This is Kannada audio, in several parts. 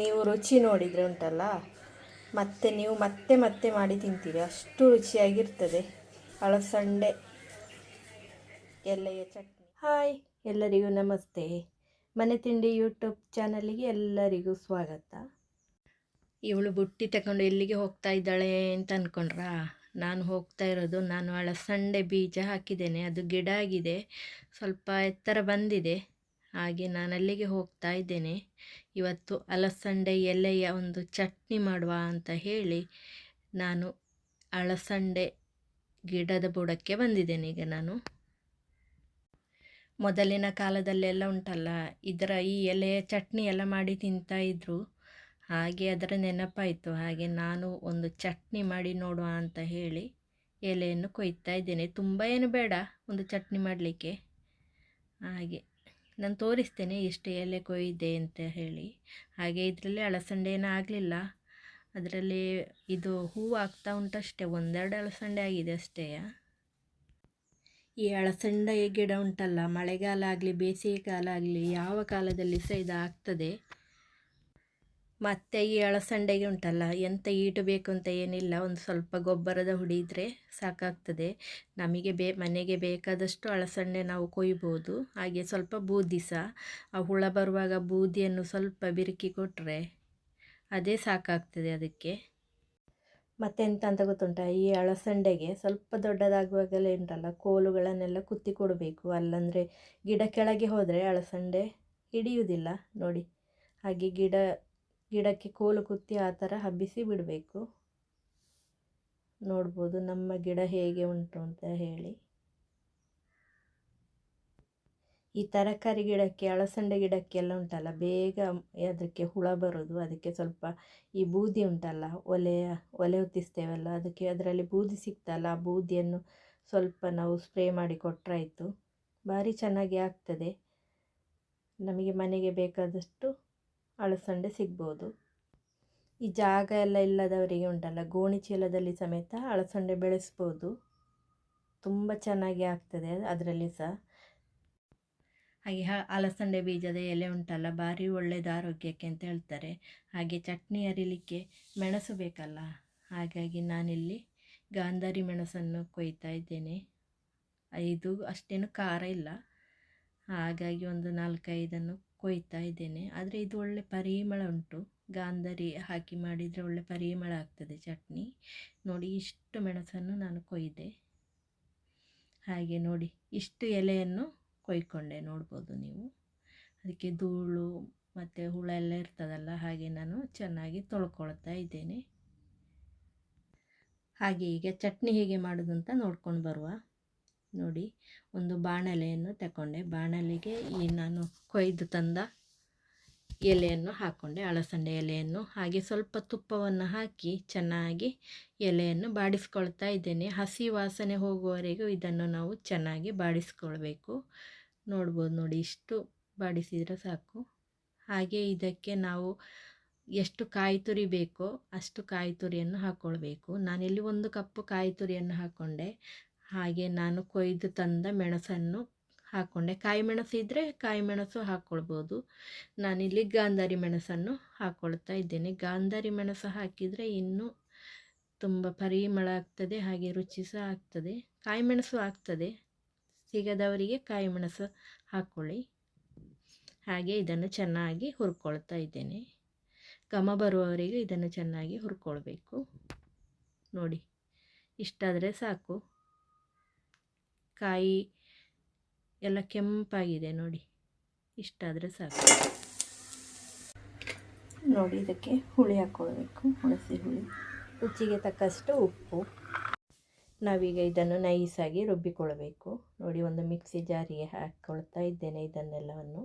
ನೀವು ರುಚಿ ನೋಡಿದರೆ ಉಂಟಲ್ಲ, ನೀವು ಮತ್ತೆ ಮತ್ತೆ ಮಾಡಿ ತಿಂತೀರಿ, ಅಷ್ಟು ರುಚಿಯಾಗಿರ್ತದೆ ಅಳಸಂಡೆ ಎಲೆಯ ಚಟ್ನಿ. ಹಾಯ್, ಎಲ್ಲರಿಗೂ ನಮಸ್ತೆ. ಮನೆ ತಿಂಡಿ ಯೂಟ್ಯೂಬ್ ಚಾನಲಿಗೆ ಎಲ್ಲರಿಗೂ ಸ್ವಾಗತ. ಇವಳು ಬುಟ್ಟಿ ತಗೊಂಡು ಎಲ್ಲಿಗೆ ಹೋಗ್ತಾ ಇದ್ದಾಳೆ ಅಂತ ಅಂದ್ಕೊಂಡ್ರಾ? ನಾನು ಹೋಗ್ತಾ ಇರೋದು, ನಾನು ಅಳಸಂಡೆ ಬೀಜ ಹಾಕಿದ್ದೇನೆ, ಅದು ಗಿಡ ಆಗಿದೆ, ಸ್ವಲ್ಪ ಎತ್ತರ ಬಂದಿದೆ. ಹಾಗೆ ನಾನು ಅಲ್ಲಿಗೆ ಹೋಗ್ತಾ ಇದ್ದೇನೆ. ಇವತ್ತು ಅಲಸಂಡೆ ಎಲೆಯ ಒಂದು ಚಟ್ನಿ ಮಾಡುವ ಅಂತ ಹೇಳಿ ನಾನು ಅಳಸಂಡೆ ಗಿಡದ ಬುಡಕ್ಕೆ ಬಂದಿದ್ದೇನೆ. ಈಗ ನಾನು ಮೊದಲಿನ ಕಾಲದಲ್ಲೆಲ್ಲ ಉಂಟಲ್ಲ, ಈ ಎಲೆಯ ಚಟ್ನಿ ಎಲ್ಲ ಮಾಡಿ ತಿಂತಾಯಿದ್ರು. ಹಾಗೆ ಅದರ ನೆನಪಾಯಿತು. ಹಾಗೆ ನಾನು ಒಂದು ಚಟ್ನಿ ಮಾಡಿ ನೋಡುವ ಅಂತ ಹೇಳಿ ಎಲೆಯನ್ನು ಕೊಯ್ತಾ ಇದ್ದೇನೆ. ತುಂಬ ಏನು ಬೇಡ ಒಂದು ಚಟ್ನಿ ಮಾಡಲಿಕ್ಕೆ. ಹಾಗೆ ನಾನು ತೋರಿಸ್ತೇನೆ ಎಷ್ಟು ಎಲೆ ಕೊಯ್ದೆ ಅಂತ ಹೇಳಿ. ಹಾಗೆ ಇದರಲ್ಲಿ ಅಳಸಂಡೆ ಏನೂ ಆಗಲಿಲ್ಲ, ಅದರಲ್ಲಿ ಇದು ಹೂವು ಆಗ್ತಾ ಉಂಟಷ್ಟೇ, ಒಂದೆರಡು ಅಳಸಂಡೆ ಆಗಿದೆ ಅಷ್ಟೇ. ಈ ಅಳಸಂಡೆ ಗಿಡ ಉಂಟಲ್ಲ, ಮಳೆಗಾಲ ಆಗಲಿ ಬೇಸಿಗೆ ಕಾಲ ಆಗಲಿ ಯಾವ ಕಾಲದಲ್ಲಿ ಸಹ ಇದು ಆಗ್ತದೆ. ಮತ್ತು ಈ ಅಳಸಂಡೆಗೆ ಉಂಟಲ್ಲ, ಎಂತ ಈಟು ಬೇಕು ಅಂತ ಏನಿಲ್ಲ, ಒಂದು ಸ್ವಲ್ಪ ಗೊಬ್ಬರದ ಹುಡಿ ಇದ್ದರೆ ಸಾಕಾಗ್ತದೆ. ನಮಗೆ ಮನೆಗೆ ಬೇಕಾದಷ್ಟು ಅಳಸಂಡೆ ನಾವು ಕೊಯ್ಬೋದು. ಹಾಗೆ ಸ್ವಲ್ಪ ಬೂದಿ ಸಹ, ಆ ಹುಳ ಬರುವಾಗ ಬೂದಿಯನ್ನು ಸ್ವಲ್ಪ ಬಿರುಕಿ ಕೊಟ್ಟರೆ ಅದೇ ಸಾಕಾಗ್ತದೆ ಅದಕ್ಕೆ. ಮತ್ತೆಂತ ಅಂತ ಗೊತ್ತುಂಟ, ಈ ಅಳಸಂಡೆಗೆ ಸ್ವಲ್ಪ ದೊಡ್ಡದಾಗುವಾಗಲೇ ಉಂಟಲ್ಲ, ಕೋಲುಗಳನ್ನೆಲ್ಲ ಕುತ್ತಿ ಕೊಡಬೇಕು, ಅಲ್ಲಂದರೆ ಗಿಡ ಕೆಳಗೆ ಹೋದರೆ ಅಳಸಂಡೆ ಹಿಡಿಯುವುದಿಲ್ಲ ನೋಡಿ. ಹಾಗೆ ಗಿಡಕ್ಕೆ ಕೋಲು ಕುತ್ತಿ ಆ ಥರ ಹಬ್ಬಿಸಿ ಬಿಡಬೇಕು. ನೋಡ್ಬೋದು ನಮ್ಮ ಗಿಡ ಹೇಗೆ ಉಂಟು ಅಂತ ಹೇಳಿ. ಈ ತರಕಾರಿ ಗಿಡಕ್ಕೆ, ಅಳಸಂಡೆ ಗಿಡಕ್ಕೆಲ್ಲ ಉಂಟಲ್ಲ, ಬೇಗ ಅದಕ್ಕೆ ಹುಳ ಬರೋದು. ಅದಕ್ಕೆ ಸ್ವಲ್ಪ ಈ ಬೂದಿ ಉಂಟಲ್ಲ, ಒಲೆ ಹೊತ್ತಿಸ್ತೇವಲ್ಲ, ಅದರಲ್ಲಿ ಬೂದಿ ಸಿಗ್ತಲ್ಲ, ಆ ಬೂದಿಯನ್ನು ಸ್ವಲ್ಪ ನಾವು ಸ್ಪ್ರೇ ಮಾಡಿ ಕೊಟ್ಟರಾಯಿತು, ಭಾರಿ ಚೆನ್ನಾಗಿ ಆಗ್ತದೆ. ನಮಗೆ ಮನೆಗೆ ಬೇಕಾದಷ್ಟು ಅಳಸಂಡೆ ಸಿಗ್ಬೋದು. ಈ ಜಾಗ ಎಲ್ಲ ಇಲ್ಲದವರಿಗೆ ಉಂಟಲ್ಲ, ಗೋಣಿ ಚೀಲದಲ್ಲಿ ಸಮೇತ ಅಳಸಂಡೆ ಬೆಳೆಸ್ಬೋದು, ತುಂಬ ಚೆನ್ನಾಗಿ ಆಗ್ತದೆ ಅದರಲ್ಲಿ ಸಹ. ಹಾಗೆ ಅಲಸಂಡೆ ಬೀಜದ ಎಲೆ ಉಂಟಲ್ಲ, ಭಾರಿ ಒಳ್ಳೆಯದು ಆರೋಗ್ಯಕ್ಕೆ ಅಂತ ಹೇಳ್ತಾರೆ. ಹಾಗೆ ಚಟ್ನಿ ಅರಿಲಿಕ್ಕೆ ಮೆಣಸು ಬೇಕಲ್ಲ, ಹಾಗಾಗಿ ನಾನಿಲ್ಲಿ ಗಾಂಧಾರಿ ಮೆಣಸನ್ನು ಕೊಯ್ತಾ ಇದ್ದೇನೆ. ಇದು ಅಷ್ಟೇನು ಖಾರ ಇಲ್ಲ, ಹಾಗಾಗಿ ಒಂದು 4-5 ಕೊಯ್ತಾ ಇದ್ದೇನೆ. ಆದರೆ ಇದು ಒಳ್ಳೆ ಪರಿಮಳ ಉಂಟು, ಗಾಂಧಾರಿ ಹಾಕಿ ಮಾಡಿದರೆ ಒಳ್ಳೆ ಪರಿಮಳ ಆಗ್ತದೆ ಚಟ್ನಿ. ನೋಡಿ, ಇಷ್ಟು ಮೆಣಸನ್ನು ನಾನು ಕೊಯ್ದೆ. ಹಾಗೆ ನೋಡಿ, ಇಷ್ಟು ಎಲೆಯನ್ನು ಕೊಯ್ಕೊಂಡೆ, ನೋಡ್ಬೋದು ನೀವು. ಅದಕ್ಕೆ ಧೂಳು ಮತ್ತು ಹುಳ ಎಲ್ಲ ಇರ್ತದಲ್ಲ, ಹಾಗೆ ನಾನು ಚೆನ್ನಾಗಿ ತೊಳ್ಕೊಳ್ತಾ ಇದ್ದೇನೆ. ಹಾಗೆ ಈಗ ಚಟ್ನಿ ಹೇಗೆ ಮಾಡೋದು ಅಂತ ನೋಡ್ಕೊಂಡು ಬರುವ. ನೋಡಿ, ಒಂದು ಬಾಣಲೆಯನ್ನು ತಗೊಂಡೆ, ಬಾಣಲೆಗೆ ಈ ನಾನು ಕೊಯ್ದು ತಂದ ಎಲೆಯನ್ನು ಹಾಕ್ಕೊಂಡೆ, ಅಳಸಂಡೆ ಎಲೆಯನ್ನು. ಹಾಗೆ ಸ್ವಲ್ಪ ತುಪ್ಪವನ್ನು ಹಾಕಿ ಚೆನ್ನಾಗಿ ಎಲೆಯನ್ನು ಬಾಡಿಸ್ಕೊಳ್ತಾ ಇದ್ದೇನೆ. ಹಸಿ ವಾಸನೆ ಹೋಗುವವರೆಗೂ ಇದನ್ನು ನಾವು ಚೆನ್ನಾಗಿ ಬಾಡಿಸ್ಕೊಳ್ಬೇಕು. ನೋಡ್ಬೋದು ನೋಡಿ, ಇಷ್ಟು ಬಾಡಿಸಿದರೆ ಸಾಕು. ಹಾಗೆ ಇದಕ್ಕೆ ನಾವು ಎಷ್ಟು ಕಾಯಿ ತುರಿ ಬೇಕೋ ಅಷ್ಟು ಕಾಯಿ ತುರಿಯನ್ನು ಹಾಕ್ಕೊಳ್ಬೇಕು. ನಾನಿಲ್ಲಿ 1 ಕಪ್ ಕಾಯಿ ತುರಿಯನ್ನು ಹಾಕ್ಕೊಂಡೆ. ಹಾಗೆ ನಾನು ಕೊಯ್ದು ತಂದ ಮೆಣಸನ್ನು ಹಾಕ್ಕೊಂಡೆ. ಕಾಯಿ ಮೆಣಸು ಇದ್ದರೆ ಕಾಯಿ ಮೆಣಸು ಹಾಕ್ಕೊಳ್ಬೋದು. ನಾನಿಲ್ಲಿ ಗಾಂಧಾರಿ ಮೆಣಸನ್ನು ಹಾಕ್ಕೊಳ್ತಾ ಇದ್ದೇನೆ. ಗಾಂಧಾರಿ ಮೆಣಸು ಹಾಕಿದರೆ ಇನ್ನೂ ತುಂಬ ಪರಿಮಳ ಆಗ್ತದೆ, ಹಾಗೆ ರುಚಿ ಸಹ ಆಗ್ತದೆ. ಕಾಯಿ ಮೆಣಸು ಆಗ್ತದೆ, ಸಿಗದವರಿಗೆ ಕಾಯಿ ಮೆಣಸು ಹಾಕ್ಕೊಳ್ಳಿ. ಹಾಗೆ ಇದನ್ನು ಚೆನ್ನಾಗಿ ಹುರ್ಕೊಳ್ತಾ ಇದ್ದೇನೆ. ಘಮ ಬರುವವರೆಗೆ ಇದನ್ನು ಚೆನ್ನಾಗಿ ಹುರ್ಕೊಳ್ಬೇಕು. ನೋಡಿ, ಇಷ್ಟಾದರೆ ಸಾಕು. ಕಾಯಿ ಎಲ್ಲ ಕೆಂಪಾಗಿದೆ ನೋಡಿ, ಇಷ್ಟಾದರೆ ಸಾಕು. ನೋಡಿ, ಇದಕ್ಕೆ ಹುಳಿ ಹಾಕ್ಕೊಳ್ಬೇಕು, ಹುಣಸೆ ಹುಳಿ, ರುಚಿಗೆ ತಕ್ಕಷ್ಟು ಉಪ್ಪು. ನಾವೀಗ ಇದನ್ನು ನೈಸಾಗಿ ರುಬ್ಬಿಕೊಳ್ಬೇಕು. ನೋಡಿ, ಒಂದು ಮಿಕ್ಸಿ ಜಾರಿಗೆ ಹಾಕ್ಕೊಳ್ತಾ ಇದ್ದೇನೆ ಇದನ್ನೆಲ್ಲವನ್ನು.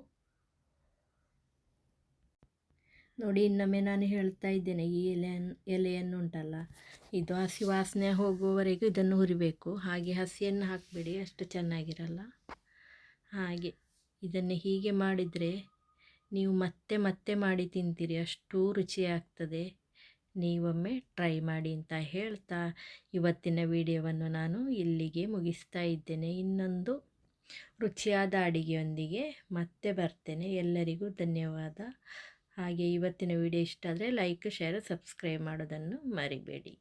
ನೋಡಿ, ಇನ್ನೊಮ್ಮೆ ನಾನು ಹೇಳ್ತಾ ಇದ್ದೇನೆ, ಈ ಎಲೆಯನ್ನು ಉಂಟಲ್ಲ, ಇದು ಹಸಿ ವಾಸನೆ ಹೋಗುವವರೆಗೂ ಇದನ್ನು ಹುರಿಬೇಕು. ಹಾಗೆ ಹಸಿಯನ್ನು ಹಾಕಬೇಡಿ, ಅಷ್ಟು ಚೆನ್ನಾಗಿರಲ್ಲ. ಹಾಗೆ ಇದನ್ನು ಹೀಗೆ ಮಾಡಿದರೆ ನೀವು ಮತ್ತೆ ಮತ್ತೆ ಮಾಡಿ ತಿಂತೀರಿ, ಅಷ್ಟು ರುಚಿಯಾಗ್ತದೆ. ನೀವೊಮ್ಮೆ ಟ್ರೈ ಮಾಡಿ ಅಂತ ಹೇಳ್ತಾ ಇವತ್ತಿನ ವಿಡಿಯೋವನ್ನು ನಾನು ಇಲ್ಲಿಗೆ ಮುಗಿಸ್ತಾ ಇದ್ದೇನೆ. ಇನ್ನೊಂದು ರುಚಿಯಾದ ಅಡಿಗೆಯೊಂದಿಗೆ ಮತ್ತೆ ಬರ್ತೇನೆ. ಎಲ್ಲರಿಗೂ ಧನ್ಯವಾದ. ಹಾಗೆ ಇವತ್ತಿನ ವಿಡಿಯೋ ಇಷ್ಟ ಆದರೆ ಲೈಕ್ ಶೇರ್ ಸಬ್ಸ್ಕ್ರೈಬ್ ಮಾಡೋದನ್ನು ಮರಿಬೇಡಿ.